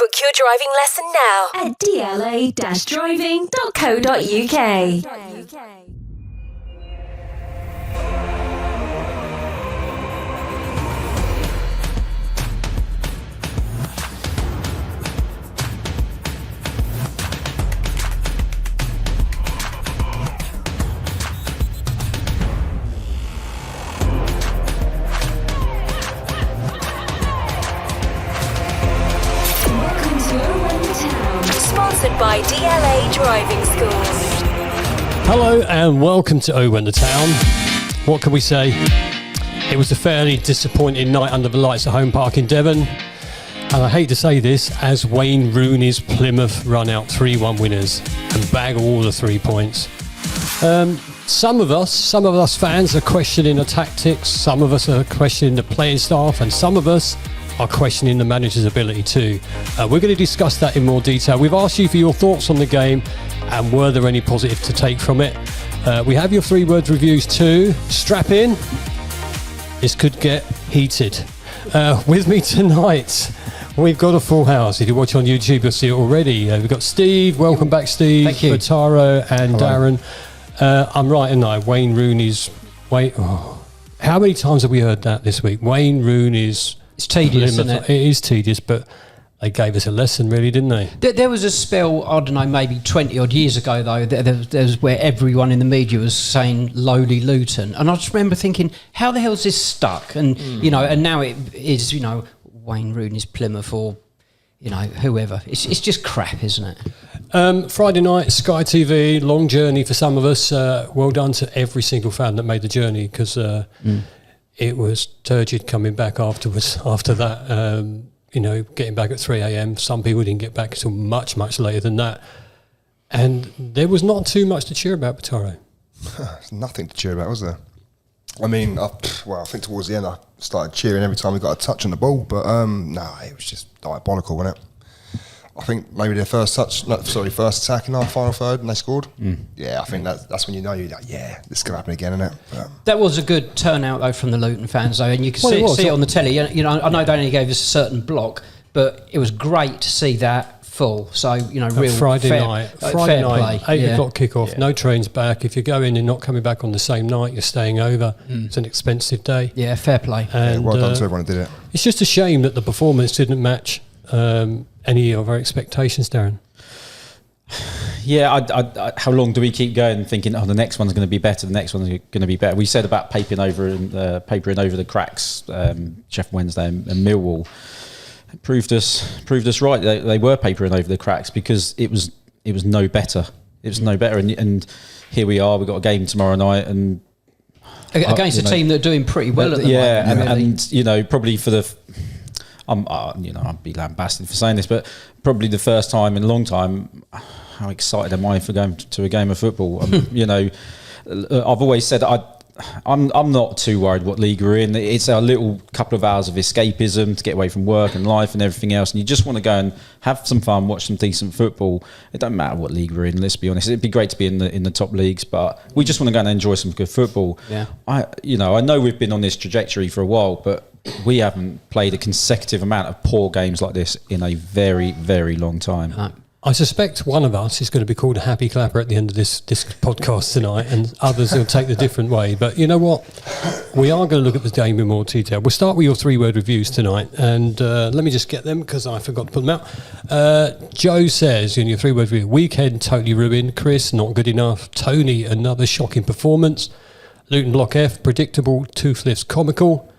Book your driving lesson now at dla-driving.co.uk. Sponsored by DLA Driving Schools. Hello and welcome to Oh When the Town. What can we say? It was a fairly disappointing night under the lights at Home Park in Devon. And I hate to say this, as Wayne Rooney's Plymouth run out 3-1 winners and bag all the 3 points. Some of us fans are questioning the tactics, some of us are questioning the playing staff, and some of us are questioning the manager's ability too. We're going to discuss that in more detail. We've asked you for your thoughts on the game and were there any positive to take from it. We have your 3-word reviews too. Strap in. This could get heated. With me tonight, we've got a full house. If you watch on YouTube, you'll see it already. We've got Steve. Welcome back, Steve. Thank you. Taro and Hello. Darren. I'm right, and I. Wayne Rooney's... How many times have we heard that this week? Wayne Rooney's... It's tedious, isn't it? It is tedious, but they gave us a lesson, really, didn't they? There was a spell, I don't know, maybe 20 odd years ago, though, there was where everyone in the media was saying lowly Luton. And I just remember thinking, how the hell's this stuck? And, you know, and now it is, you know, Wayne Rooney's Plymouth or, you know, whoever. It's just crap, isn't it? Friday night, Sky TV, long journey for some of us. Well done to every single fan that made the journey, because... It was turgid coming back afterwards. After that, you know, getting back at 3 a.m. Some people didn't get back until much, much later than that. And there was not too much to cheer about, Taro. There's nothing to cheer about, was there? I mean, I think towards the end I started cheering every time we got a touch on the ball, but no, it was just diabolical, wasn't it? I think maybe their first attack in our final third, and they scored. Yeah, I think that's when you know you're like, yeah, this is going to happen again, isn't it? That was a good turnout, though, from the Luton fans, though, and you could see it on the telly. You know, I know they only gave us a certain block, but it was great to see that full. So, you know, real Friday night, 8 o'clock kickoff. Yeah. No trains back. If you're going and not coming back on the same night, you're staying over. It's an expensive day. Yeah, fair play. And, well done to everyone who did it. It's just a shame that the performance didn't match any of our expectations, Darren. Yeah, how long do we keep going thinking, the next one's going to be better, the next one's going to be better? We said about papering over the cracks, Sheffield Wednesday and Millwall. It proved us right. They were papering over the cracks because it was no better. It was no better, and here we are. We've got a game tomorrow night, and against a team that are doing pretty well at the moment. And you know, probably for the. I'd be lambasted for saying this, but probably the first time in a long time, how excited am I for going to a game of football? You know, I've always said I'm not too worried what league we're in. It's a little couple of hours of escapism to get away from work and life and everything else, and you just want to go and have some fun, watch some decent football. It don't matter what league we're in. Let's be honest. It'd be great to be in the top leagues, but we just want to go and enjoy some good football. Yeah. I know we've been on this trajectory for a while, but we haven't played a consecutive amount of poor games like this in a very, very long time. I suspect one of us is going to be called a happy clapper at the end of this podcast tonight, and others will take the different way. But you know what? We are going to look at the game in more detail. We'll start with your 3-word reviews tonight, and let me just get them because I forgot to put them out. Joe says in your 3-word review, weekend totally ruined. Chris, not good enough. Tony, another shocking performance. Luton Block F, predictable. Toothless, comical.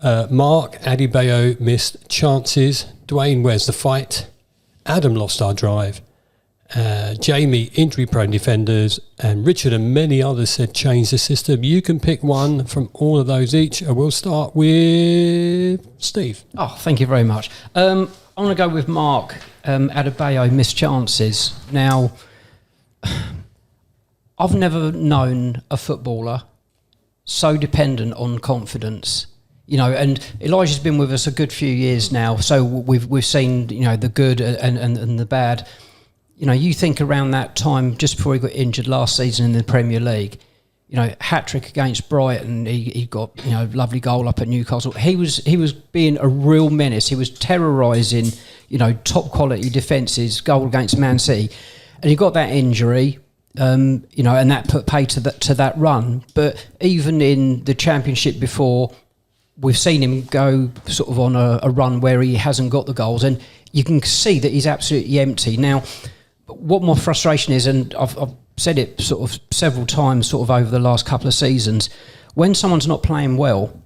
Mark, Adebayo missed chances. Dwayne, where's the fight? Adam lost our drive. Jamie, injury-prone defenders. And Richard and many others said change the system. You can pick one from all of those each. We'll start with Steve. Oh, thank you very much. I want to go with Mark. Adebayo missed chances. Now, I've never known a footballer so dependent on confidence. You know, and Elijah's been with us a good few years now, so we've seen, you know, the good and the bad. You know, you think around that time, just before he got injured last season in the Premier League, hat trick against Brighton. He got lovely goal up at Newcastle. He was being a real menace. He was terrorising top quality defences. Goal against Man City, and he got that injury. And that put pay to that run. But even in the Championship before, we've seen him go sort of on a run where he hasn't got the goals, and you can see that he's absolutely empty. Now, what my frustration is, and I've said it sort of several times sort of over the last couple of seasons, when someone's not playing well,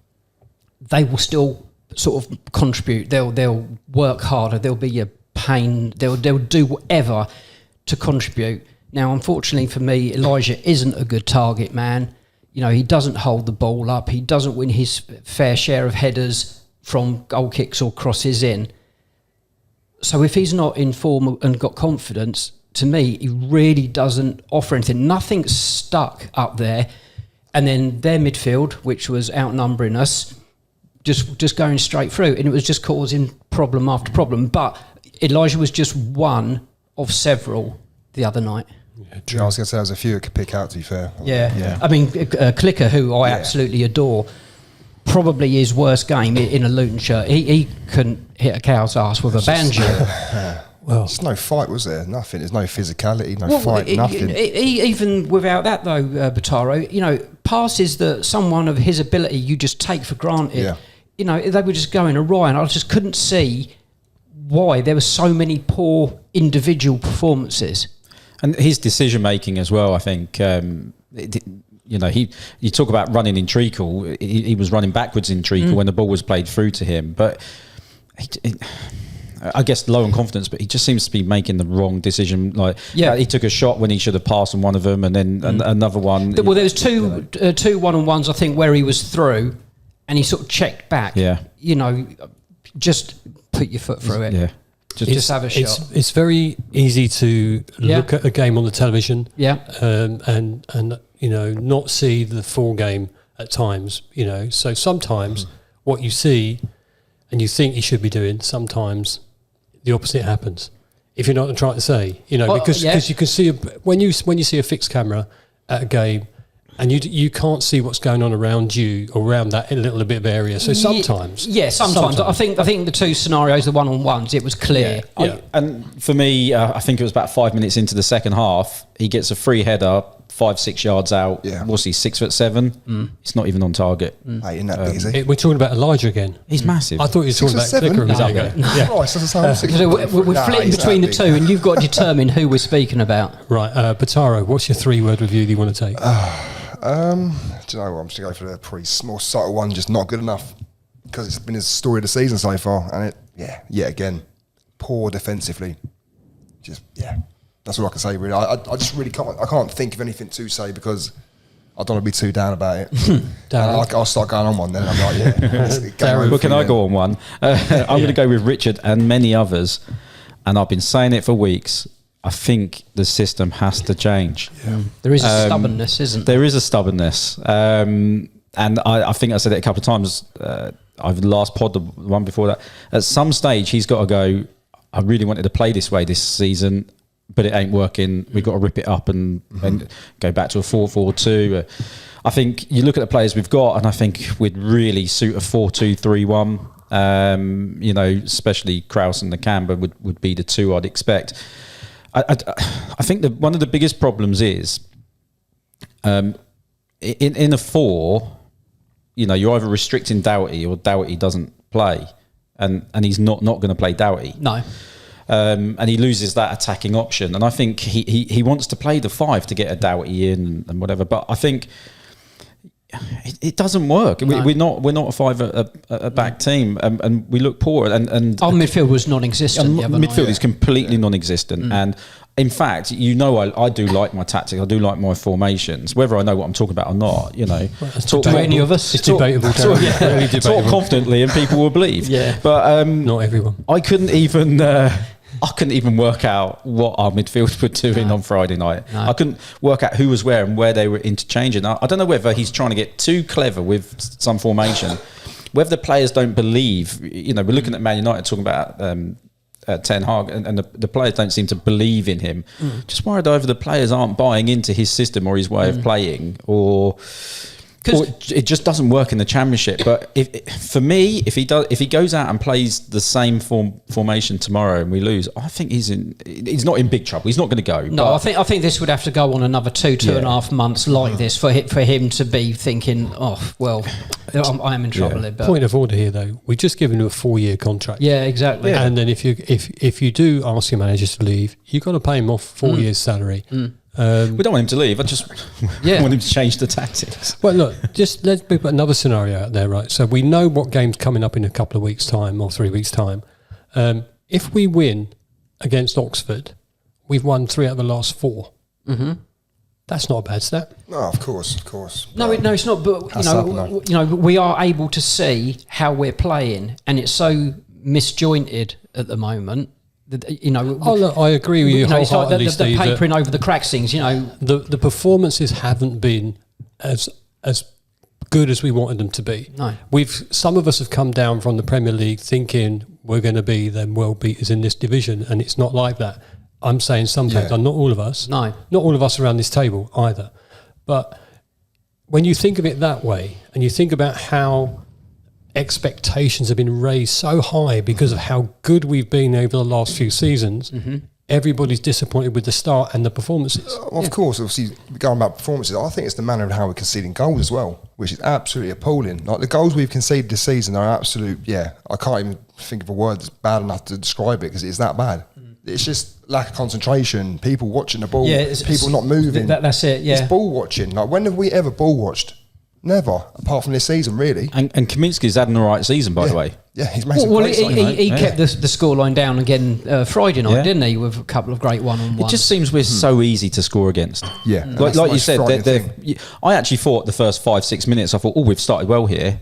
they will still sort of contribute. They'll work harder. There'll be a pain. They'll do whatever to contribute. Now, unfortunately for me, Elijah isn't a good target man. He doesn't hold the ball up. He doesn't win his fair share of headers from goal kicks or crosses in. So if he's not in form and got confidence, to me, he really doesn't offer anything. Nothing's stuck up there. And then their midfield, which was outnumbering us, just going straight through. And it was just causing problem after problem. But Elijah was just one of several the other night. Yeah, I was going to say there's a few that could pick out, to be fair. Yeah. I mean, Clicker, who I absolutely adore, probably his worst game in a Luton shirt. He couldn't hit a cow's ass with a banjo. Well, there's no fight, was there? Nothing. There's no physicality, nothing. Even without that, though, Bataro, passes that someone of his ability you just take for granted. Yeah. They were just going awry, and I just couldn't see why there were so many poor individual performances. And his decision making as well, I think. You talk about running in treacle. He was running backwards in treacle when the ball was played through to him. But I guess low on confidence. But he just seems to be making the wrong decision. He took a shot when he should have passed on one of them, and then another one. Well, there was two 1-on-1s, I think, where he was through, and he sort of checked back. Yeah. Just put your foot through it. Yeah. Just have a shot. It's very easy to look at a game on the television, and not see the full game at times. So sometimes what you see and you think you should be doing, sometimes the opposite happens. If you're not trying to say, because you can see when you see a fixed camera at a game. And you can't see what's going on around you, around that little bit of area. So sometimes, sometimes. I think the two scenarios, the 1-on-1s, it was clear. Yeah. And for me, I think it was about 5 minutes into the second half, he gets a free header 5-6 yards out. Yeah. What's he, 6'7"? It's not even on target. Hey, isn't that big, is he? We're talking about Elijah again. He's massive. I thought you were talking about Clicker a minute ago. Yeah. Christ, that's the same. So we're flitting between the two, and you've got to determine who we're speaking about. Right, Bataro, what's your 3-word review that you want to take? Do you know what? I'm just going to go for the pretty more subtle one, just not good enough. Because it's been his story of the season so far. And again, poor defensively. That's all I can say, really. I just really can't think of anything to say because I don't want to be too down about it. I'll start going on one then. I'm like, Well, can I go on one? I'm going to go with Richard and many others. And I've been saying it for weeks. I think the system has to change. Yeah. There is a stubbornness, isn't there? There is a stubbornness. And I think I said it a couple of times. I've the last pod, the one before that. At some stage, he's got to go, I really wanted to play this way this season, but it ain't working. We've got to rip it up and go back to a 4-4-2. I think you look at the players we've got, and I think we'd really suit a 4-2-3-1. Especially Kraus and Nakamba would be the two I'd expect. I think that one of the biggest problems is in a 4, you're either restricting Doughty or Doughty doesn't play, and he's not going to play Doughty. No. And he loses that attacking option, and I think he wants to play the 5 to get a Doughty in and whatever. But I think it doesn't work. No. We're not a 5 a back team, and we look poor. And our midfield was non-existent. Midfield is completely non-existent, and in fact, I do like my tactics. I do like my formations, whether I know what I'm talking about or not. Talk any of us. It's debatable. Really debatable. Talk confidently, and people will believe. Yeah, but not everyone. I couldn't even work out what our midfield were doing on Friday night. No. I couldn't work out who was where and where they were interchanging. I don't know whether he's trying to get too clever with some formation, whether the players don't believe. We're looking at Man United talking about Ten Hag, and the players don't seem to believe in him. Just worried over the players aren't buying into his system or his way of playing, or it just doesn't work in the Championship. But for me, if he goes out and plays the same formation tomorrow and we lose, I think he's not in big trouble. He's not going to go. No, I think this would have to go on another two and a half months like this for him to be thinking, oh well, I am in trouble. Yeah. But Point of order here, though. We just given him a 4-year contract. yeah, exactly. Yeah. And then if you do ask your manager to leave, you've got to pay him off 4 years' salary. We don't want him to leave. I just want him to change the tactics. Well, look, just let's put another scenario out there, right? So we know what game's coming up in a couple of weeks' time or 3 weeks' time. If we win against Oxford, we've won 3 out of the last 4. Mm-hmm. That's not a bad stat. No, of course. No, it's not. But we are able to see how we're playing, and it's so misjointed at the moment. Look, I agree with you it's like wholeheartedly, the Steve. papering over the cracks things. The performances haven't been as good as we wanted them to be. No. Some of us have come down from the Premier League thinking we're going to be them world beaters in this division, and it's not like that. I'm saying sometimes, and not all of us. No. Not all of us around this table either. But when you think of it that way, and you think about how expectations have been raised so high because of how good we've been over the last few seasons, everybody's disappointed with the start and the performances. Well, of course, obviously, going about performances, I think it's the manner of how we're conceding goals as well, which is absolutely appalling. Like the goals we've conceded this season are absolute, I can't even think of a word that's bad enough to describe it because it's that bad. It's just lack of concentration, people watching the ball, people not moving. That's it, yeah. It's ball watching. Like, when have we ever ball watched? Never, apart from this season, really. And Kaminsky's had an alright season, by the way. Yeah, he's made some Well, great signings. he kept the scoreline down again Friday night, didn't he? With a couple of great one-on-ones. It just seems we're so easy to score against. Yeah. Like you said, I actually thought the first 5-6 minutes, I thought, we've started well here.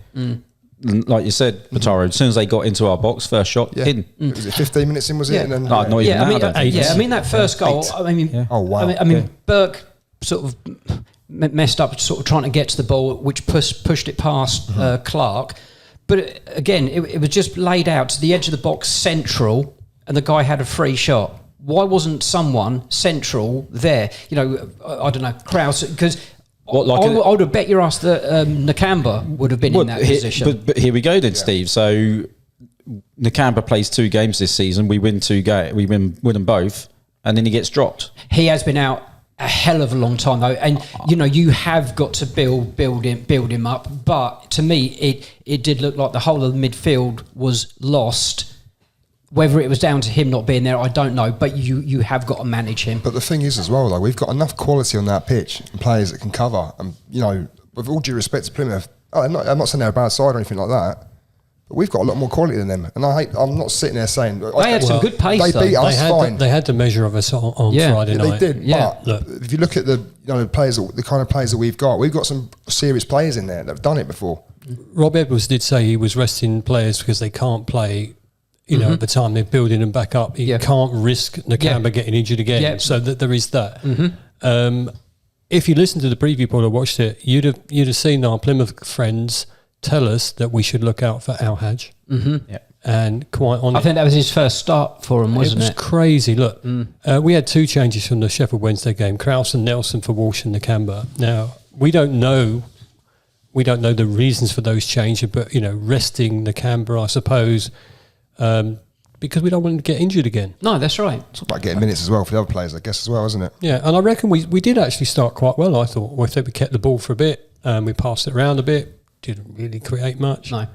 Like you said, Mataro, as soon as they got into our box, first shot, in. Was it 15 minutes in, was it? Yeah. And then, No, not even that, I don't think. that first goal, Oh, wow. I mean, Burke sort of messed up, sort of trying to get to the ball, which pushed it past Clark. But again, it was just laid out to the edge of the box, central, and the guy had a free shot. Why wasn't someone central there? I don't know, Krause, because I would have bet your ass that Nakamba would have been in that position. But here we go then, Steve. So Nakamba plays 2 games this season. We win 2 games. We win them both, and then he gets dropped. He has been out a hell of a long time though, and you have got to build him up. But to me, it did look like the whole of the midfield was lost. Whether it was down to him not being there, I don't know. But you have got to manage him. But the thing is as well, like, we've got enough quality on that pitch and players that can cover. And with all due respect to Plymouth, I'm not saying they're a bad side or anything like that. But we've got a lot more quality than them, and I'm not sitting there saying they had some good pace. They beat us fine. They had the measure of us on Friday night. They did. Yeah. But if you look at the players, the kind of players that we've got some serious players in there that have done it before. Rob Edwards did say he was resting players because they can't play. At the time they're building them back up. You can't risk Nakamba getting injured again. So that there is that. If you listened to the preview pod or watched it, you'd have seen our Plymouth friends tell us that we should look out for Al Haj. And quite honestly, I think that was his first start for him, wasn't it? It was crazy. Look, we had 2 changes from the Sheffield Wednesday game: Krause and Nelson for Walsh and Nakamba. Now we don't know the reasons for those changes, but resting Nakamba, I suppose. Because we don't want him to get injured again. No, that's right. It's about getting minutes as well for the other players, I guess, as well, isn't it? Yeah, and I reckon we did actually start quite well, I thought. I think we kept the ball for a bit, we passed it around a bit, didn't really create much. No.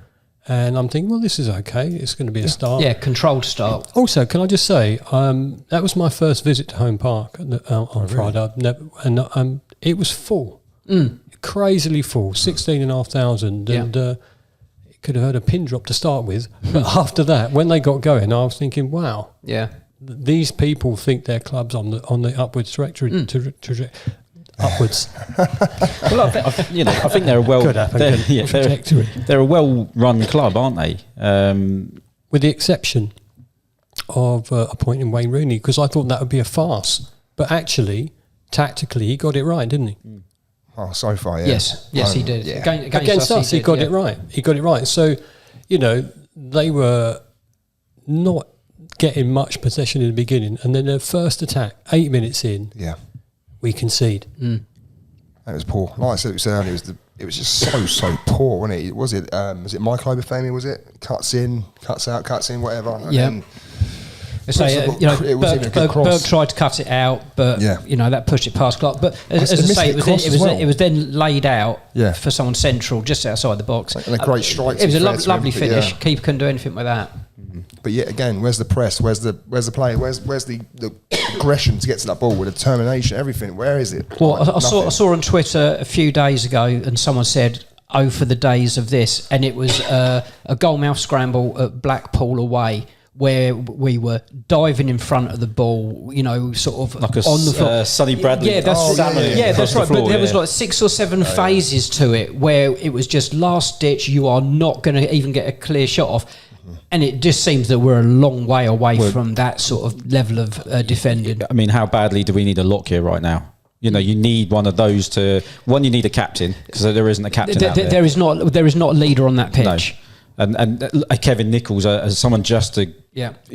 And I'm thinking, well, this is okay. It's going to be a start. Yeah, controlled start. Also, can I just say, that was my first visit to Home Park on Friday. I've never, and it was full. Crazily full, 16,500. And could have heard a pin drop to start with, but after that, when they got going, I was thinking, "Wow, these people think their club's on the upwards trajectory." Upwards. Well, I think they're a they're a well-run club, aren't they? With the exception of appointing Wayne Rooney, because I thought that would be a farce, but actually, tactically, he got it right, didn't he? Oh, so far, yeah. Yes, he did. Yeah. Against us, he got it right. He got it right. So, they were not getting much possession in the beginning, and then their first attack, 8 minutes in, Yeah. we concede. It was poor. Like I said, earlier, it was just so poor, wasn't it? Was it Michael Obafemi, was it? Cuts in, cuts out, cuts in, whatever. And Yeah. then So, it was in a good cross. Berg tried to cut it out, but that pushed it past Clark. But as I say, it was then laid out for someone central just outside the box. And a great strike. It was a lovely finish. Keeper couldn't do anything with that. But yet again, where's the press? Where's the play? Where's the aggression to get to that ball with determination? Everything. Where is it? Well, I saw on Twitter a few days ago, and someone said, "Oh, for the days of this," and it was a goalmouth scramble at Blackpool away, where we were diving in front of the ball, sort of like on the floor. Sonny Bradley. Yeah, that's that's right. Floor, but there was like 6 or 7 phases to it where it was just last ditch. You are not going to even get a clear shot off. And it just seems that we're a long way away from that sort of level of defending. I mean, how badly do we need a lock here right now? You need one of those you need a captain, because there isn't a captain out there. There is not a leader on that pitch. No. And Kevin Nichols, as someone just to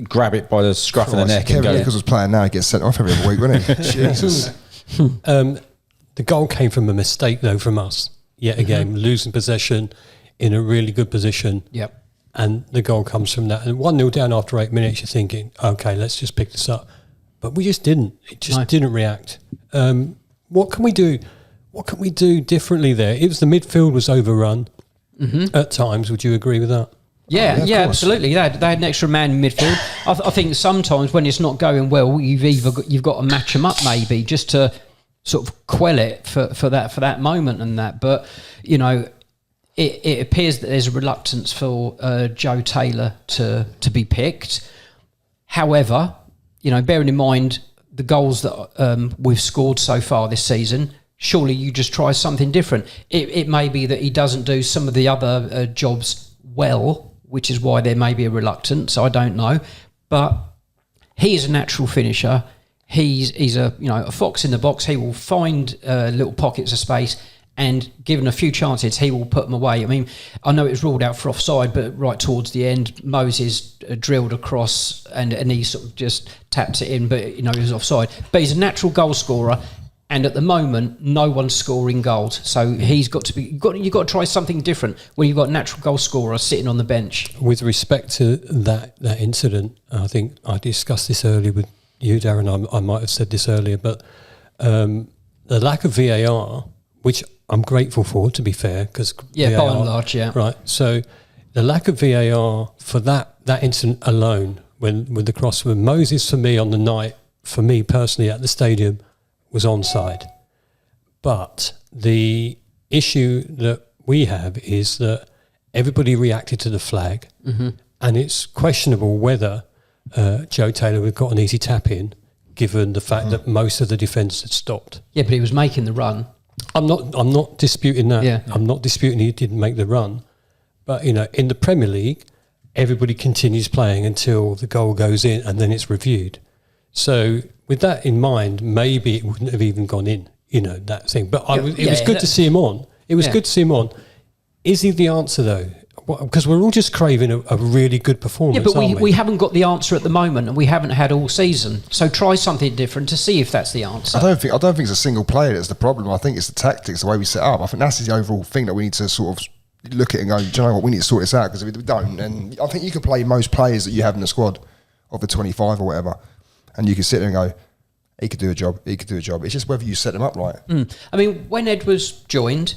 grab it by the scruff of the neck Kevin and go. Nichols was playing now, he gets sent off every other week, wouldn't he? Jesus. The goal came from a mistake, though, from us. Yet again, losing possession in a really good position. Yep. And the goal comes from that. And 1-0 down after 8 minutes, you're thinking, okay, let's just pick this up. But we just didn't. It just didn't react. What can we do? What can we do differently there? It was the midfield was overrun at times. Would you agree with that? Yeah, absolutely. They had an extra man in midfield. I think sometimes when it's not going well, you've got to match them up maybe just to sort of quell it for that moment and that. But It appears that there's a reluctance for Joe Taylor to be picked. However, bearing in mind the goals that we've scored so far this season, surely you just try something different. It may be that he doesn't do some of the other jobs well, which is why there may be a reluctance. I don't know, but he is a natural finisher. He's a fox in the box. He will find little pockets of space. And given a few chances, he will put them away. I mean, I know it was ruled out for offside, but right towards the end, Moses drilled across and he sort of just tapped it in, but he was offside. But he's a natural goal scorer, and at the moment, no one's scoring goals. So he's got to be. You've got to try something different when you've got a natural goal scorer sitting on the bench. With respect to that incident, I think I discussed this earlier with you, Darren. I might have said this earlier, but the lack of VAR, which I'm grateful for, to be fair, because VAR, by and large, right. So the lack of VAR for that incident alone, with the cross with Moses, for me on the night, for me personally at the stadium, was onside. But the issue that we have is that everybody reacted to the flag, and it's questionable whether Joe Taylor would have got an easy tap in, given the fact that most of the defence had stopped. Yeah, but he was making the run. I'm not disputing that. Yeah. I'm not disputing he didn't make the run. But, in the Premier League, everybody continues playing until the goal goes in and then it's reviewed. So with that in mind, maybe it wouldn't have even gone in, that thing. But it was good to see him on. It was good to see him on. Is he the answer, though? Because we're all just craving a really good performance. Yeah, but we haven't got the answer at the moment, and we haven't had all season. So try something different to see if that's the answer. I don't think it's a single player that's the problem. I think it's the tactics, the way we set up. I think that's the overall thing that we need to sort of look at and go, do you know what, we need to sort this out, because if we don't, and I think you can play most players that you have in the squad of the 25 or whatever, and you can sit there and go, he could do a job. It's just whether you set them up right. I mean, when Ed was joined,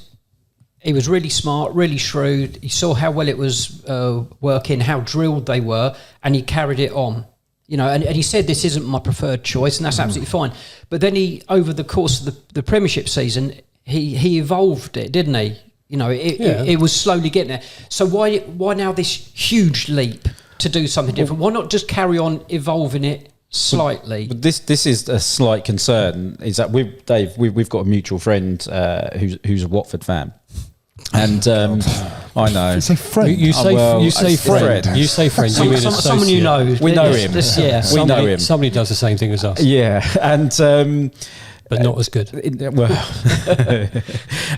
he was really smart, really shrewd. He saw how well it was working, how drilled they were, and he carried it on. And he said, this isn't my preferred choice, and that's absolutely fine. But then over the course of the Premiership season, he evolved it, didn't he? It was slowly getting there. So why now this huge leap to do something different? Why not just carry on evolving it slightly? But this is a slight concern, is that with Dave, we've got a mutual friend who's a Watford fan. And I know. You say friend. You say friend. friend. You say friend. You mean associate. Someone you know. We know him. Yeah. We know him. Somebody does the same thing as us. Yeah, and but not as good. well,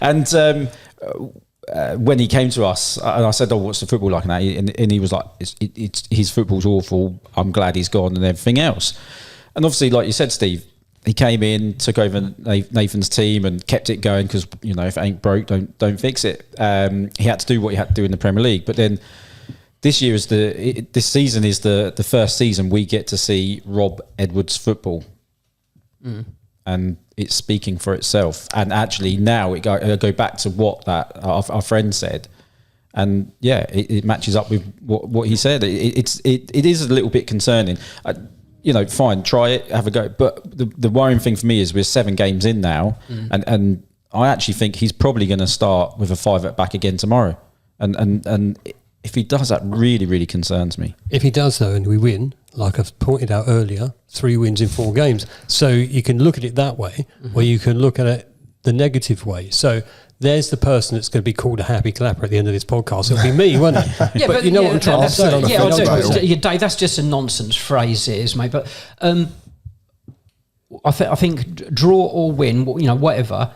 and when he came to us, and I said, "Oh, what's the football like?" And he was like, "It's his football's awful. I'm glad he's gone," and everything else. And obviously, like you said, Steve, he came in, took over Nathan's team, and kept it going because if it ain't broke, don't fix it. He had to do what he had to do in the Premier League, but then this year this season is the first season we get to see Rob Edwards football. And it's speaking for itself. And actually now I go back to what that our friend said, and it matches up with what he said. It is a little bit concerning. Fine, try it, have a go. But the worrying thing for me is we're 7 games in now, and I actually think he's probably going to start with a 5 at back again tomorrow. And if he does, that really, really concerns me. If he does, though, and we win, like I've pointed out earlier, 3 wins in 4 games. So you can look at it that way, or you can look at it the negative way. So there's the person that's going to be called a happy clapper at the end of this podcast. It'll be me, won't it? But you know what I'm trying to say. Yeah, I do. Dave, that's just a nonsense phrase, it is, mate. But I think draw or win, whatever,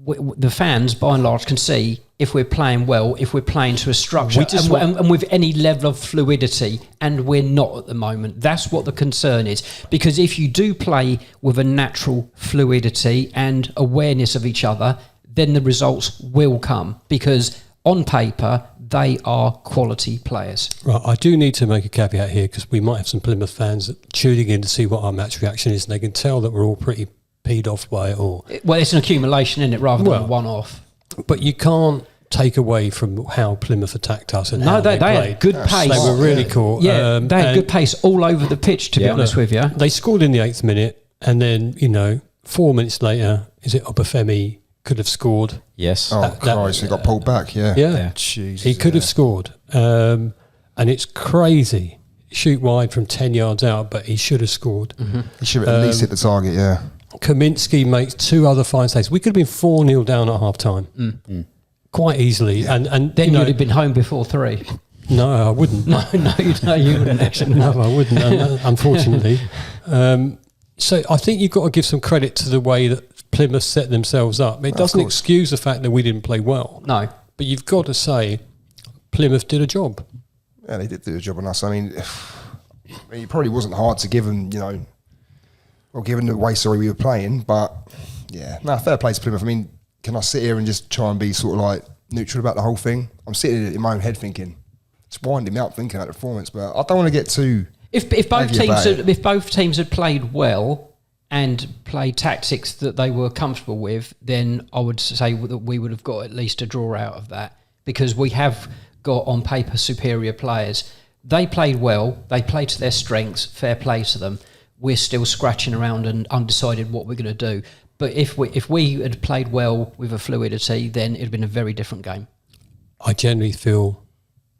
the fans, by and large, can see if we're playing well, if we're playing to a structure, and with any level of fluidity, and we're not at the moment. That's what the concern is. Because if you do play with a natural fluidity and awareness of each other, then the results will come. Because on paper, they are quality players. Right, I do need to make a caveat here, because we might have some Plymouth fans tuning in to see what our match reaction is, and they can tell that we're all pretty peed off by it all. Well, it's an accumulation, isn't it, rather than a one-off. But you can't take away from how Plymouth attacked us and no, how they played. had good pace. They were really cool. Yeah, they had good pace all over the pitch, to be honest with you. They scored in the 8th minute, and then 4 minutes later, is it Obafemi could have scored? Yes. Christ, he got pulled back. Yeah. Jesus, he could have scored, and it's crazy. Shoot wide from 10 yards out, but he should have scored. He should have at least hit the target. Yeah. Kaminsky makes 2 other fine saves. We could have been 4-0 down at half time. Quite easily, and then you'd have been home before 3. No, I wouldn't. No, you wouldn't actually. No, I wouldn't. Unfortunately, so I think you've got to give some credit to the way that Plymouth set themselves up. It doesn't excuse the fact that we didn't play well. No, but you've got to say Plymouth did a job. Yeah, they did do a job on us. I mean, it probably wasn't hard to give them, given the way we were playing, but fair play to Plymouth. I mean, can I sit here and just try and be sort of like neutral about the whole thing? I'm sitting in my own head thinking, it's winding me up thinking about the performance, but I don't want to get too. If both teams had played well and played tactics that they were comfortable with, then I would say that we would have got at least a draw out of that, because we have got on paper superior players. They played well. They played to their strengths. Fair play to them. We're still scratching around and undecided what we're going to do. But if we had played well with a fluidity, then it'd have been a very different game. I generally feel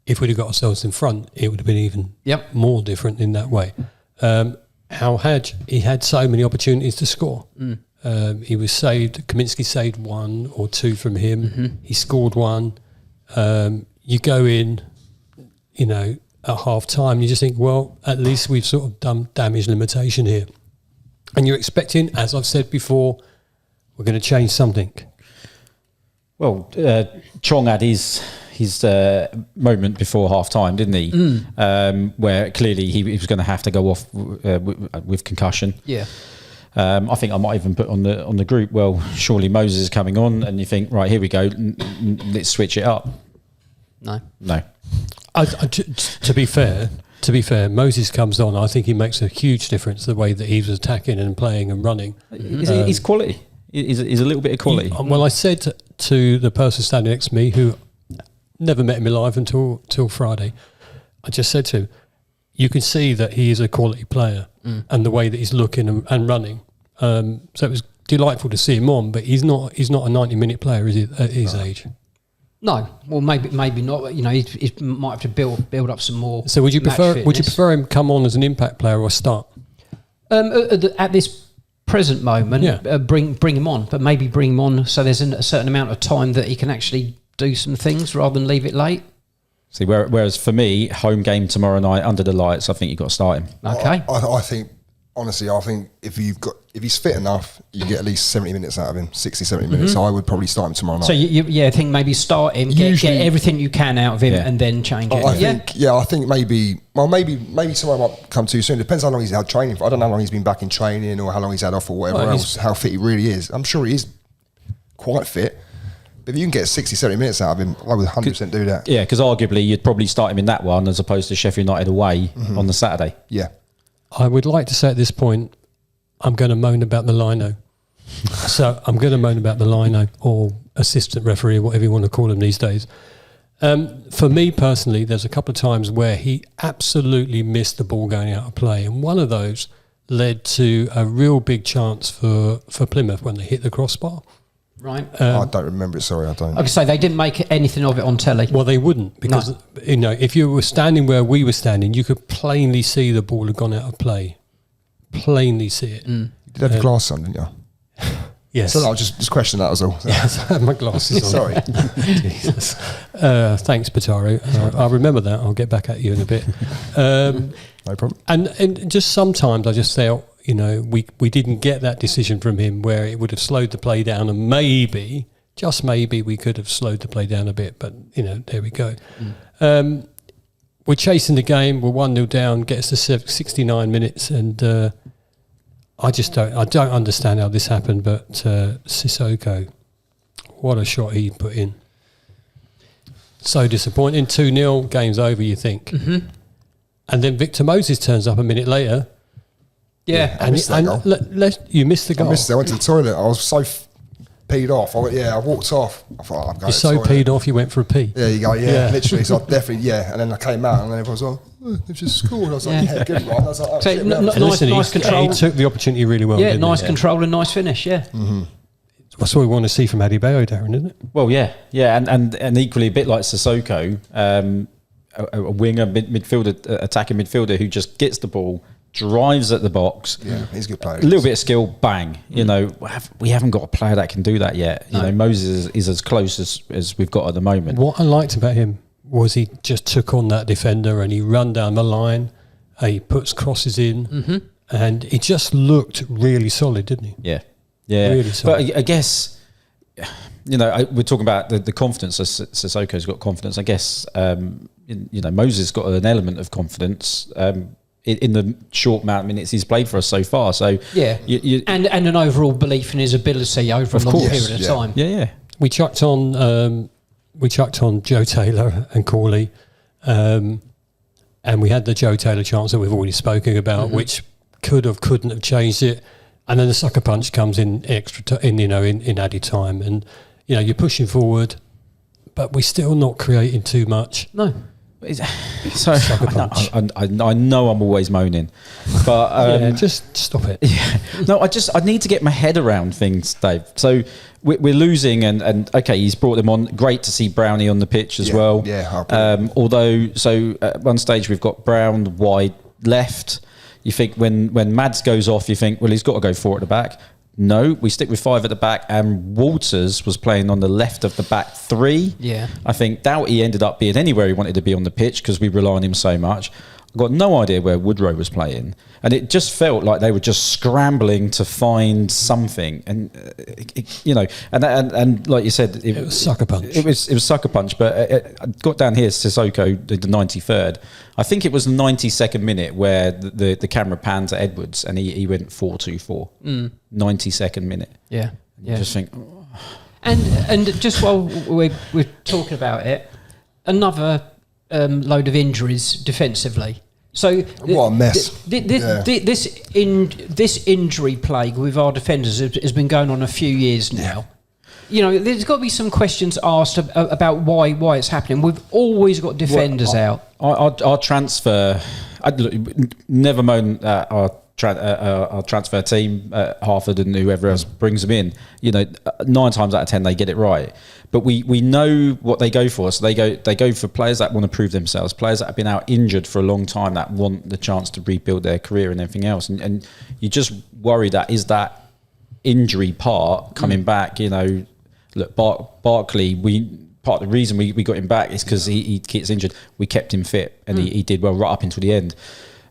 if we'd have got ourselves in front, it would have been even more different in that way. Al Hadj, he had so many opportunities to score. He was saved. Kaminsky saved 1 or 2 from him. He scored 1. You go in, at half time, you just think, well, at least we've sort of done damage limitation here. And you're expecting, as I've said before, we're going to change something. Well, Chong had his moment before half time, didn't he? Where clearly he was going to have to go off with concussion. Yeah. I think I might even put on the group, well, surely Moses is coming on, and you think, right, here we go, let's switch it up. No. To be fair, Moses comes on. I think he makes a huge difference the way that he was attacking and playing and running. He's quality. He's a little bit of quality. Well, I said to the person standing next to me, who never met him alive until Friday, I just said to him, you can see that he is a quality player and the way that he's looking and running. So it was delightful to see him on, but he's not a 90-minute player, is he, at his age? No, well, maybe not. He might have to build up some more. So would you prefer him come on as an impact player or start? At this present moment, bring him on, but maybe bring him on so there's a certain amount of time that he can actually do some things rather than leave it late. See, whereas for me, home game tomorrow night under the lights, I think you've got to start him. Okay. I think honestly, I think if he's fit enough, you get at least 70 minutes out of him, 60, 70 minutes. So I would probably start him tomorrow night. So I think maybe start him, get everything you can out of him, and then change it. I think maybe tomorrow might come too soon. Depends how long he's had training for. I don't know how long he's been back in training or how long he's had off or whatever else, how fit he really is. I'm sure he is quite fit. But if you can get 60, 70 minutes out of him, I would 100% do that. Yeah, because arguably you'd probably start him in that one as opposed to Sheffield United away on the Saturday. Yeah. I would like to say at this point, I'm going to moan about the lino. So I'm going to moan about the lino or assistant referee or whatever you want to call him these days. For me personally, there's a couple of times where he absolutely missed the ball going out of play. And one of those led to a real big chance for Plymouth when they hit the crossbar. Right. I don't remember it, sorry, I don't. I could say they didn't make anything of it on telly. Well, they wouldn't because, if you were standing where we were standing, you could plainly see the ball had gone out of play. Plainly see it. You did have your glasses on, didn't you? Yes. So I'll just question that as well. Yes, I had my glasses on. Sorry. Jesus. Thanks, Bataro. I'll remember that. I'll get back at you in a bit. No problem. And just sometimes I just felt, we didn't get that decision from him where it would have slowed the play down, and maybe, just maybe, we could have slowed the play down a bit. But, there we go. We're chasing the game. We're 1-0 down, gets to 69 minutes, and I don't understand how this happened, but Sissoko, what a shot he put in. So disappointing. 2-0, game's over, you think. Mm-hmm. And then Victor Moses turns up a minute later. Yeah. I missed that goal. You missed the goal. I missed it. I went to the toilet. I was so peed off. I walked off. I thought, I'm going You're so peed off, you went for a pee. There you go, literally. So I definitely, and then I came out and then everyone was like, it's just school. And I was like, good one. I was like, oh, shit, nice control. He took the opportunity really well. Yeah, nice control and nice finish, Mm-hmm. That's what we want to see from Addy Bayo, Darren, isn't it? Well, yeah, and equally a bit like Sissoko, a winger, midfielder, attacking midfielder who just gets the ball, drives at the box. Yeah, he's a good player. A little bit of skill, bang. We haven't got a player that can do that yet. No. Moses is as close as we've got at the moment. What I liked about him was he just took on that defender and he run down the line. He puts crosses in, and he just looked really solid, didn't he? Yeah. Really solid. But I guess, we're talking about the confidence. Sissoko's got confidence. I guess, Moses got an element of confidence in the short amount of minutes he's played for us so far. So yeah, and an overall belief in his ability over a long period of time. Yeah. We chucked on Joe Taylor and Corley, and we had the Joe Taylor chance that we've already spoken about, which couldn't have changed it. And then the sucker punch comes in in added time, and you're pushing forward, but we're still not creating too much. No. So I know I'm always moaning, but just stop it. Yeah. No, I need to get my head around things, Dave. So we're losing, and okay, he's brought them on. Great to see Brownie on the pitch as well. Yeah. Although, so at one stage we've got Brown wide left. You think when Mads goes off, you think, well, he's got to go 4 at the back. No, we stick with 5 at the back, and Walters was playing on the left of the back 3. Yeah. I think Doughty ended up being anywhere he wanted to be on the pitch because we rely on him so much. I got no idea where Woodrow was playing, and it just felt like they were just scrambling to find something. And and like you said, it was sucker punch. It was sucker punch, but it got down here. Sissoko did the 93rd. I think it was the 92nd minute where the camera panned to Edwards, and he went 4-2-4. 92nd minute. Yeah. You just think. Oh. And just while we're talking about it, another load of injuries defensively. So what a mess! This injury plague with our defenders has been going on a few years now. There's got to be some questions asked about why it's happening. We've always got defenders out. Our transfer, never moan at our transfer team, Harford and whoever else brings them in. 9 times out of 10 they get it right. But we know what they go for. So they go for players that want to prove themselves, players that have been out injured for a long time, that want the chance to rebuild their career and everything else. And you just worry that is that injury part coming back. Look, Barkley, part of the reason we got him back is because he gets injured. We kept him fit, and he did well right up until the end.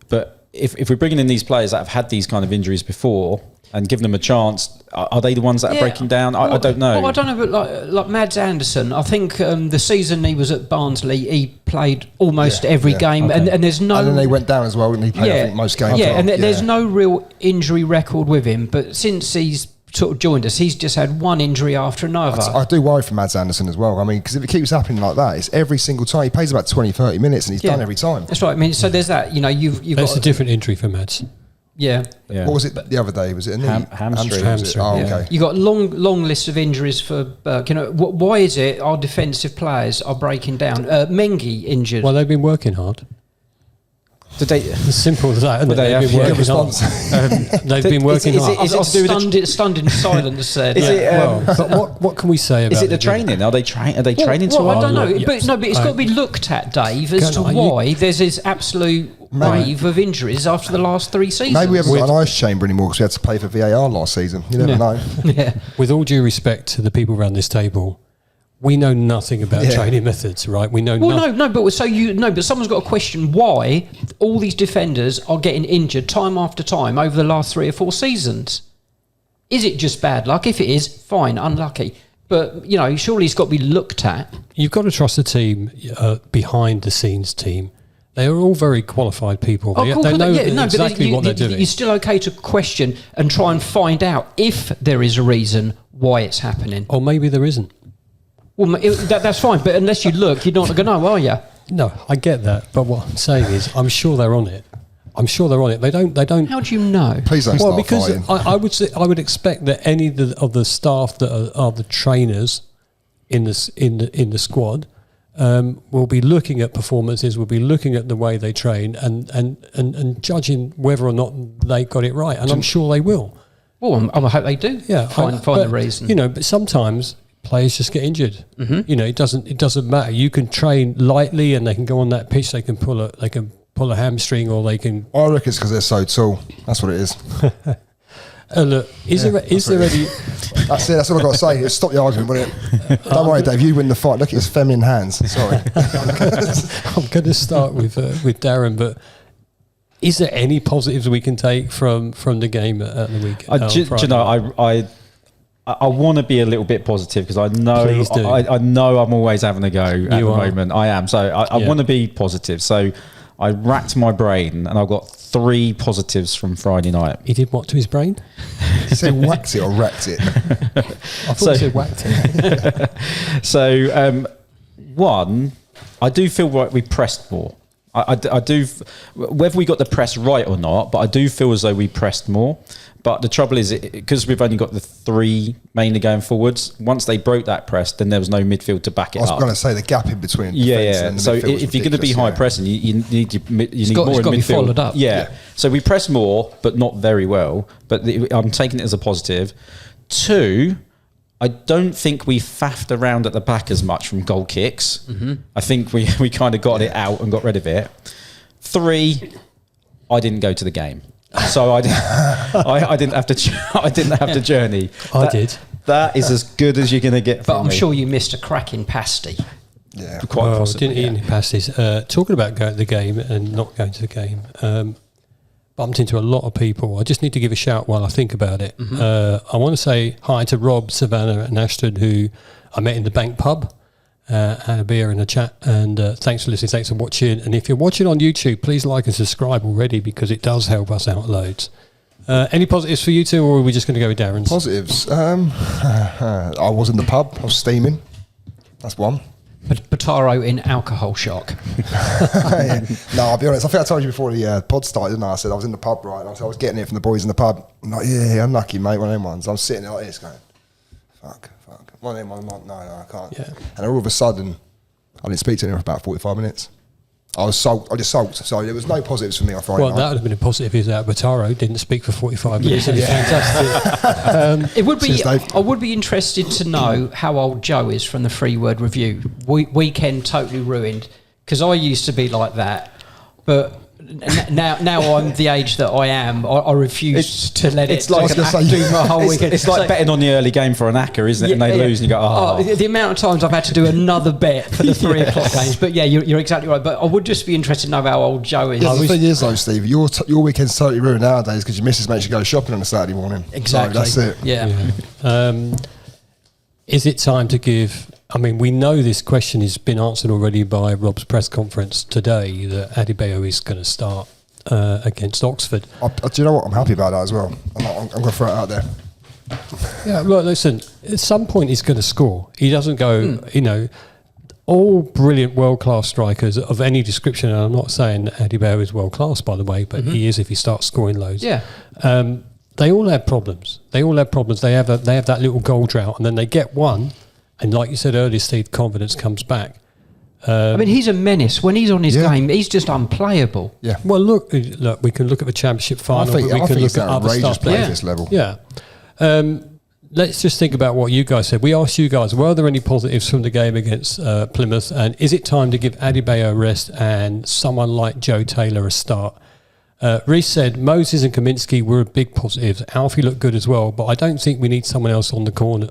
But if we're bringing in these players that have had these kind of injuries before and giving them a chance, are they the ones that are breaking down? I don't know. Well, I don't know, but like Mads Anderson, I think the season he was at Barnsley, he played almost every game, and there's no. And then they went down as well, and he played I think, most games. Yeah, and there's no real injury record with him. But since he's sort of joined us, he's just had one injury after another. I do worry for Mads Anderson as well. I mean, because if it keeps happening like that, it's every single time. He plays about 20, 30 minutes, and he's done every time. That's right. I mean, so there's that. You know, you've That's got a different injury for Mads. Yeah. What was it the other day? Was it a knee? Hamstring. Oh, okay. You got long list of injuries for Burke. You know, why is it our defensive players are breaking down? Mengi injured. Well, they've been working hard. Did they? As simple as that. Would they They've have been working response? hard. They've been working hard. Is it to do with the stunned in silence said. Is it? But what can we say about Is it the training? Are they training too Well, I hard? don't know. Yeah. But it's got to be looked at, Dave, as to Can I- why there's this absolute wave of injuries after the last 3 seasons. Maybe we haven't got an ice chamber anymore because we had to pay for VAR last season. You never know. Yeah. With all due respect to the people around this table, we know nothing about training methods, right? We know nothing. But someone's got to question why all these defenders are getting injured time after time over the last 3 or 4 seasons. Is it just bad luck? If it is, fine, unlucky. But, you know, surely it's got to be looked at. You've got to trust the team, behind the scenes team. They are all very qualified people. They know exactly what they're doing. You're still okay to question and try and find out if there is a reason why it's happening. Or maybe there isn't. Well, that's fine, but unless you look, you're not going to know, are you? No, I get that. But what I'm saying is, I'm sure they're on it. They don't. How do you know? Please don't start Because fighting. I would expect that any of the staff that are the trainers in the squad will be looking at performances, will be looking at the way they train, and judging whether or not they got it right. And I'm sure they will. Well, I hope they do. Yeah, find the reason. You know, but sometimes players just get injured. Mm-hmm. You know, it doesn't matter. You can train lightly, and they can go on that pitch. They can pull a hamstring, or they can. I reckon it's because they're so tall. That's what it is. Look, is there any? That's it. That's all I've got to say. Stop the argument, will it? Don't worry, Dave. You win the fight. Look at his feminine hands. Sorry. I'm going to start with Darren, but is there any positives we can take from the game at the weekend? Do you know, I want to be a little bit positive because I know Please do. I know I'm always having a go at the moment. I am. So I want to be positive. So I racked my brain and I've got 3 positives from Friday night. He did what to his brain? Did you say whacked it or wrecked it? I thought he said whacked it. So, one, I do feel like we pressed more. I do, whether we got the press right or not, but I do feel as though we pressed more. But the trouble is, because we've only got the 3 mainly going forwards, once they broke that press, then there was no midfield to back it up. I was going to say the gap in between. Yeah. So if you're going to be high pressing, you need more in midfield. Be followed up. Yeah. So we press more, but not very well. But I'm taking it as a positive. 2, I don't think we faffed around at the back as much from goal kicks. Mm-hmm. I think we kind of got it out and got rid of it. 3, I didn't go to the game. So I didn't have to journey. I did. That is as good as you're going to get from But I'm me. sure you missed a cracking pasty. Yeah. Quite possibly, didn't eat any pasties. Talking about going to the game and not going to the game, bumped into a lot of people. I just need to give a shout while I think about it. Mm-hmm. I want to say hi to Rob, Savannah and Ashton, who I met in the Bank Pub. Had a beer and a chat, and thanks for listening, thanks for watching. And if you're watching on YouTube, please like and subscribe already, because it does help us out loads. Any positives for you two, or are we just going to go with Darren's? Positives. I was in the pub. I was steaming. That's one. Potaro in alcohol shock. No, I'll be honest. I think I told you before the pod started, didn't I? I said I was in the pub, right? And I was getting it from the boys in the pub. I'm like, yeah, unlucky, mate. One of them ones. I'm sitting there like this, going, fuck. One of them ones. No, I can't. Yeah. And all of a sudden, I didn't speak to anyone for about 45 minutes. I was sulked. I just sulked. So there was no positives for me on Friday Well, night. that would have been a positive if Bataro didn't speak for 45 minutes. It'd be fantastic. It would be. Cheers, Dave. I would be interested to know how old Joe is from the 3 word review. Weekend totally ruined, because I used to be like that, but now I'm the age that I am. I refuse to let it. It's like do my whole weekend. It's like betting on the early game for an acca, isn't it? And they lose, and you go, The amount of times I've had to do another bet for the 3 o'clock games. But yeah, you're exactly right. But I would just be interested to know how old Joe is. Yeah, the thing is, though, Steve, your weekend's totally ruined nowadays because your missus makes you go shopping on a Saturday morning. Exactly. So that's it. Yeah. Is it time to give? I mean, we know this question has been answered already by Rob's press conference today that Adebayo is going to start against Oxford. Do you know what? I'm happy about that as well. I'm going to throw it out there. Yeah, look, listen, at some point he's going to score. He doesn't go, all brilliant world-class strikers of any description, and I'm not saying that Adebayo is world-class, by the way, but he is if he starts scoring loads. Yeah. They all have problems. They have that little goal drought, and then they get one, and like you said earlier, Steve, confidence comes back. I mean, he's a menace. When he's on his game, he's just unplayable. Yeah. Well, look, we can look at the championship final, but we can look at other stuff. Play at this level. Yeah. Let's just think about what you guys said. We asked you guys, were there any positives from the game against Plymouth? And is it time to give Adebayo a rest and someone like Joe Taylor a start? Reece said Moses and Kaminsky were big positives. Alfie looked good as well, but I don't think we need someone else on the corner.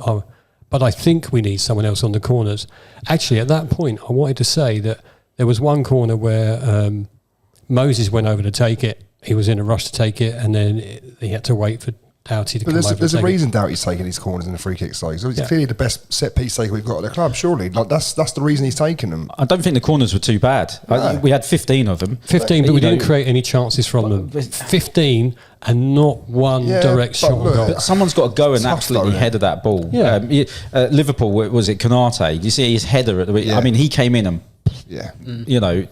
But I think we need someone else on the corners. Actually, at that point, I wanted to say that there was one corner where Moses went over to take it. He was in a rush to take it, and then he had to wait for Doughty to come over. There's a reason Doughty's taking these corners in the free kick side. So it's clearly the best set piece taker we've got at the club. Surely, like that's the reason he's taking them. I don't think the corners were too bad. No. We had 15 of them. 15, but we didn't create any chances from them. 15 and not one direct shot on goal. But someone's got to go and Tough absolutely though, header that ball. Yeah. Liverpool, was it Konate? You see his header at the. Yeah. I mean, he came in and. Yeah.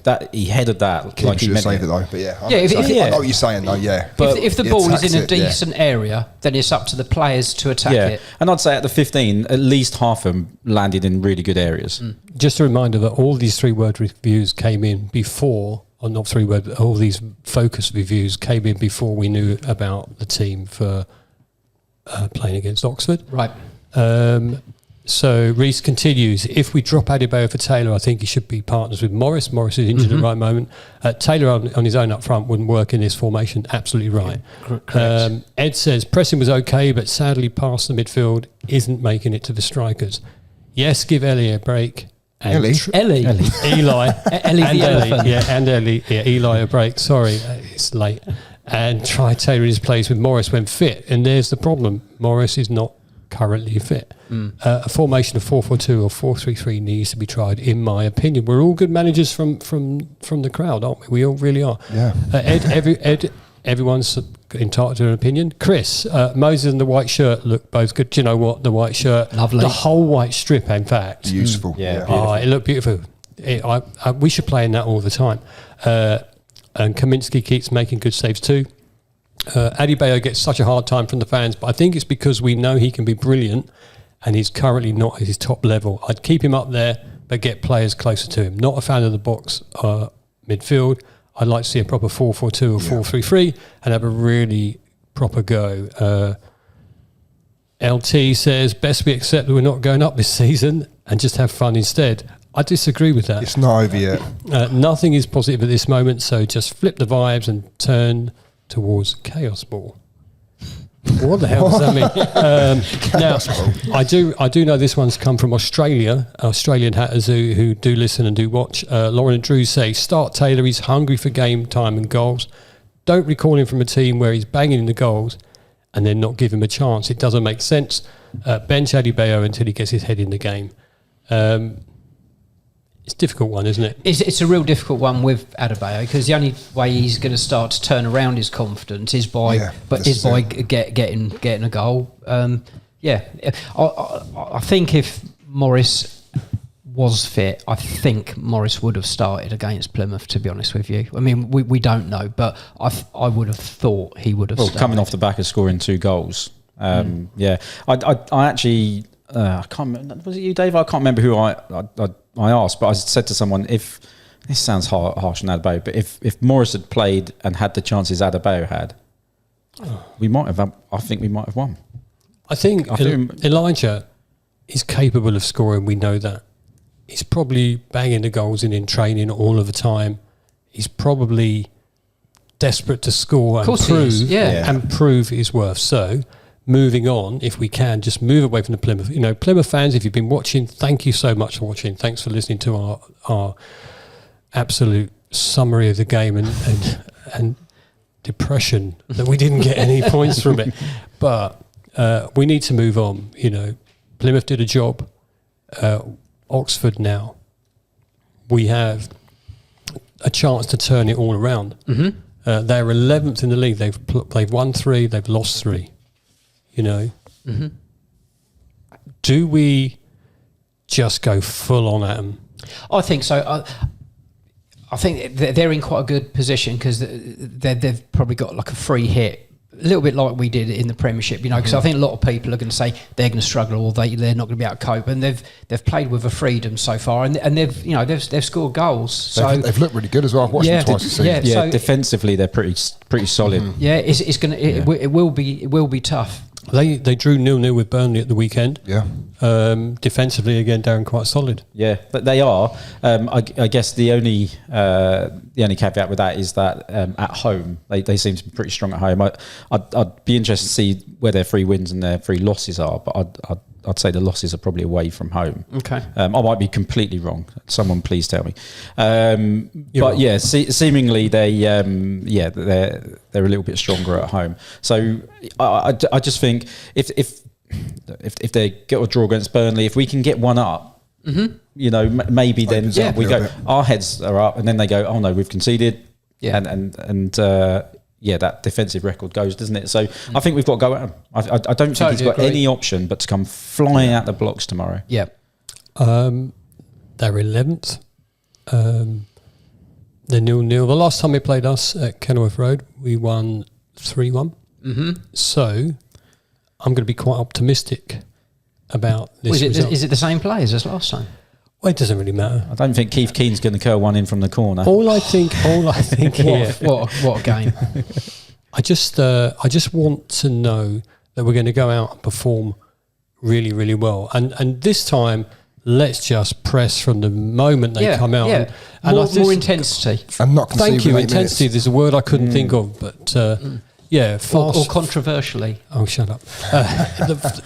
That he headed that Keeper like he should have meant saved it though. But Yeah, I know what you're saying though. Yeah. But if the ball is in a attacks it, decent area, then it's up to the players to attack it. And I'd say at the 15, at least half of them landed in really good areas. Just a reminder that all these 3-word reviews came in before, or not 3-word, but all these focus reviews came in before we knew about the team for playing against Oxford. Right. So Reece continues, if we drop Adebayo for Taylor, I think he should be partners with Morris. Morris is injured at the right moment. Taylor on his own up front wouldn't work in this formation. Absolutely right. Correct. Ed says, pressing was okay, but sadly past the midfield isn't making it to the strikers. Yes, give Ellie a break. And Ellie. Eli. Ellie the elephant. And Ellie. Yeah, Eli a break. Sorry, it's late. And try Taylor in his place with Morris when fit. And there's the problem. Morris is not currently fit. A formation of 4-4-2 or 4-3-3 needs to be tried, in my opinion. We're all good managers from the crowd, aren't we? We all really are. Yeah. Ed, everyone's entitled to an opinion. Chris, Moses and the white shirt look both good. Do you know what? The white shirt, lovely. The whole white strip, in fact. Useful. Yeah. Oh, it looked beautiful. We should play in that all the time. And Kaminsky keeps making good saves too. Adebayo gets such a hard time from the fans, but I think it's because we know he can be brilliant and he's currently not at his top level. I'd keep him up there, but get players closer to him. Not a fan of the box midfield. I'd like to see a proper 4-4-2 or 4-3-3 and have a really proper go. LT says, best we accept that we're not going up this season and just have fun instead. I disagree with that. It's not over yet. Nothing is positive at this moment, so just flip the vibes and turn towards chaos ball. What the hell does that mean? Now, I do know this one's come from Australia, Australian hatters who do listen and do watch. Lauren and Drew say, start Taylor, he's hungry for game time and goals. Don't recall him from a team where he's banging in the goals and then not give him a chance. It doesn't make sense. Bench Adebayo until he gets his head in the game. It's a difficult one, isn't it? It's a real difficult one with Adebayo because the only way he's going to start to turn around his confidence is by getting a goal. I think if Morris was fit, I think Morris would have started against Plymouth. To be honest with you, I mean we don't know, but I would have thought he would have. Well, started. coming off the back of scoring 2 goals, I actually I can't. Was it you, Dave? I can't remember who I asked, but I said to someone, if this sounds harsh on Adebayo, but if Morris had played and had the chances Adebayo had, we might have. I think we might have won. I think Elijah is capable of scoring. We know that. He's probably banging the goals in training all of the time. He's probably desperate to score and course he prove, is, yeah. and prove his worth. So, moving on, if we can, just move away from the Plymouth. You know, Plymouth fans, if you've been watching, thank you so much for watching. Thanks for listening to our absolute summary of the game and depression that we didn't get any points from it. But we need to move on. You know, Plymouth did a job. Oxford now, we have a chance to turn it all around. Mm-hmm. They're 11th in the league. They've won 3. They've lost 3. You know, do we just go full on at them? I think so. I think they're in quite a good position because they've probably got like a free hit, a little bit like we did in the Premiership, you know, because I think a lot of people are going to say they're going to struggle or they're not going to be able to cope, and they've played with a freedom so far, and they've scored goals. So they've looked really good as well. I've watched them twice this season. Yeah, so defensively they're pretty solid. Yeah, it's going to it will be tough. They drew 0-0 with Burnley at the weekend. Yeah. Defensively, again, Darren, quite solid. Yeah, but they are. I guess the only caveat with that is that at home they seem to be pretty strong at home. I'd be interested to see where their 3 wins and their 3 losses are, but I'd say the losses are probably away from home. Okay. I might be completely wrong. Someone please tell me. But wrong. yeah, seemingly they're a little bit stronger at home. So I just think if they get a draw against Burnley, if we can get one up, you know, maybe then we go. Our heads are up, and then they go, oh no, we've conceded. Yeah, and that defensive record goes, doesn't it? So I think we've got to go at them. I don't think he's got any option but to come flying out the blocks tomorrow. Yeah. They're 11th. They're 0-0. The last time they played us at Kenilworth Road, we won 3-1. Mm-hmm. So I'm going to be quite optimistic about this result. Is it the same players as last time? Well, it doesn't really matter. I don't think Keith Keane's going to curl one in from the corner. All I think here. What a game! I just want to know that we're going to go out and perform really, really well. And this time, let's just press from the moment they come out. Yeah. And more intensity. And not thank you, intensity. Minutes. There's a word I couldn't think of, but fast. Or controversially. Oh, shut up.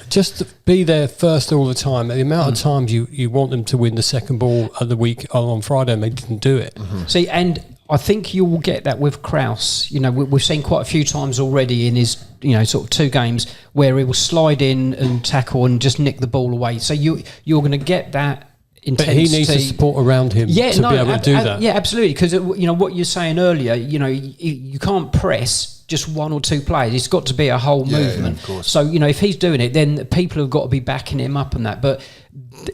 Just to be there first all the time. The amount of times you want them to win the second ball of the week on Friday and they didn't do it. Mm-hmm. See, and I think you will get that with Kraus. You know, we've seen quite a few times already in his, sort of 2 games where he will slide in and tackle and just nick the ball away. So you're going to get that intensity. But he needs the support around him to be able to do that. Yeah, absolutely. Because, what you're saying earlier, you can't press just 1 or 2 players. It's got to be a whole movement. Yeah, of course. So, if he's doing it, then people have got to be backing him up on that. But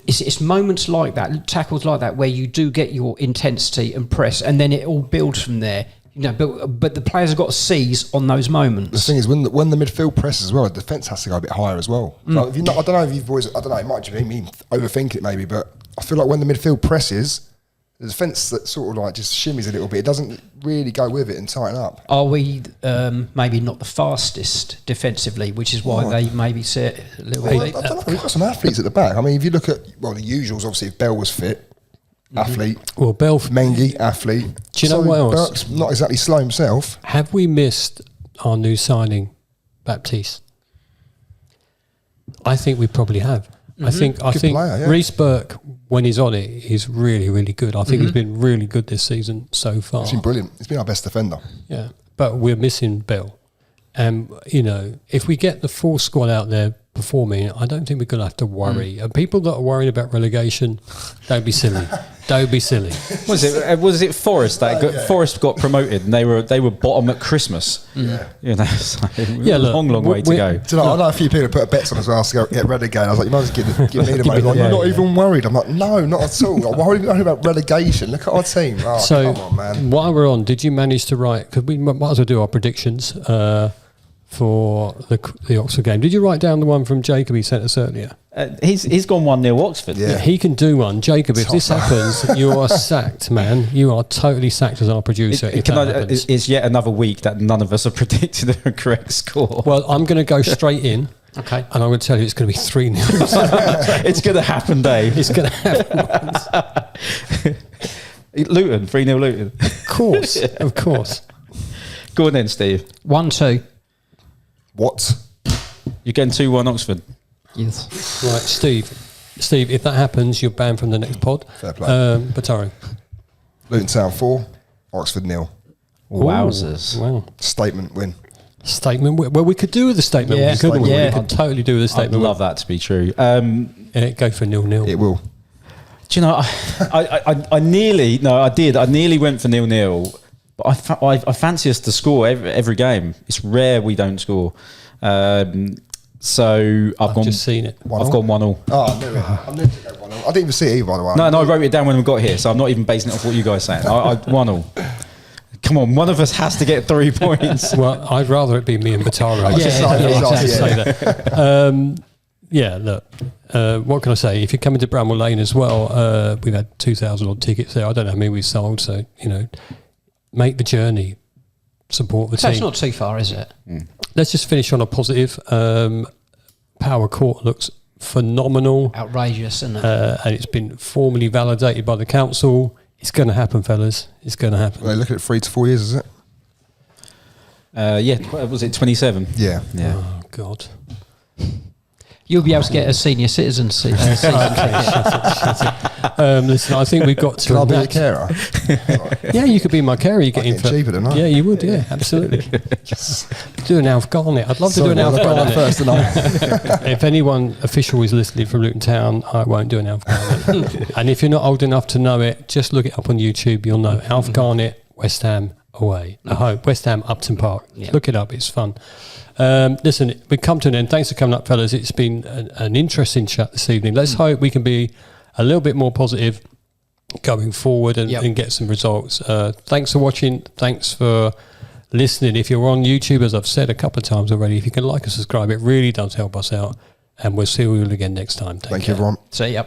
it's moments like that, tackles like that, where you do get your intensity and press, and then it all builds from there. But the players have got to seize on those moments. The thing is, when the midfield presses as well, the defence has to go a bit higher as well. Like if I don't know if you boys, it might just be me overthinking it maybe, but I feel like when the midfield presses, the defence that sort of like just shimmies a little bit. It doesn't really go with it and tighten up. Are we maybe not the fastest defensively, which is why they maybe sit a little bit? I don't know. We've got some athletes at the back. I mean, if you look at the usuals, obviously if Bell was fit, athlete. Well, Bell, Mengi, athlete. Do you know what else? Burke's not exactly slow himself. Have we missed our new signing, Baptiste? I think we probably have. I think player, yeah. Reece Burke, when he's on it, he's really, really good. I think he's been really good this season so far. He's been brilliant. He's been our best defender. Yeah, but we're missing Bell. And, if we get the full squad out there performing, I don't think we're going to have to worry. And people that are worrying about relegation, don't be silly. Don't be silly. Was it Forest Forest got promoted and they were bottom at Christmas? Yeah. So long way to go. Do you know, I know a few people put bets on as well to go get relegated. I was like, you might as well give me the money. Like, you're not even worried. I'm like, no, not at all. I'm worried about relegation. Look at our team. Oh, so, come on, man. While we're on, did you manage to write, because we might as well do our predictions for the Oxford game. Did you write down the one from Jacob he sent us earlier? He's gone 1-0 Oxford. Yeah, he can do one. Jacob, if this happens, you are sacked, man. You are totally sacked as our producer. It's yet another week that none of us have predicted a correct score. Well, I'm going to go straight in. Okay. And I'm going to tell you it's going to be 3-0. It's going to happen, Dave. It's going to happen. Luton, 3-0 Luton. Of course. Go on then, Steve. 1-2. What? You're getting 2-1 Oxford. Yes. Right, Steve, if that happens, you're banned from the next pod. Fair play. Batari. Luton Town 4, Oxford 0. Wowzers. Wow. Statement win. Statement. Well, we could do with a statement, Yeah. couldn't we? Yeah. We could totally do with a I'd statement. love that to be true. Yeah, go for 0-0. It will. Do you know, I nearly went for 0-0, but I fancy us to score every game. It's rare we don't score. So I've just seen it. I've gone 1-1. Oh, I knew it. I knew it. 1-0. I didn't even see it either, by the way. No, I wrote it down when we got here, so I'm not even basing it off what you guys saying. I 1-0. Come on, one of us has to get 3 points. Well, I'd rather it be me and Batara. Yeah, look, what can I say? If you're coming to Bramwell Lane as well, we've had 2,000 odd tickets there. I don't know how many we sold, so, make the journey, support the So team. it's not too far, is it? Let's just finish on a positive. Power Court looks phenomenal, Outrageous, isn't it? and it's been formally validated by the council. It's going to happen, fellas. It's going to happen. They look at 3 to 4 years, is it? Was it 27? Yeah. Yeah. Oh, God. You'll be able to get a senior citizen season ticket. Listen, I think we've got to... Can I be a enact- carer? Yeah, you could be my carer. You get in Getting for cheaper than I. Yeah, you would. Yeah, absolutely. Do an Alf Garnet. I'd love to do an Alf Garnet. first, didn't I? If anyone official is listening from Luton Town, I won't do an Alf Garnet. And if you're not old enough to know it, just look it up on YouTube. You'll know Alf Garnet, West Ham away, home, West Ham, Upton Park. Yeah. Look it up. It's fun. Listen, we've come to an end. Thanks for coming up, fellas. It's been an interesting chat this evening. Let's hope we can be a little bit more positive going forward and get some results. Thanks for watching. Thanks for listening. If you're on YouTube, as I've said a couple of times already, if you can like and subscribe, it really does help us out. And we'll see you all again next time. Take Thank care. you, everyone. See ya.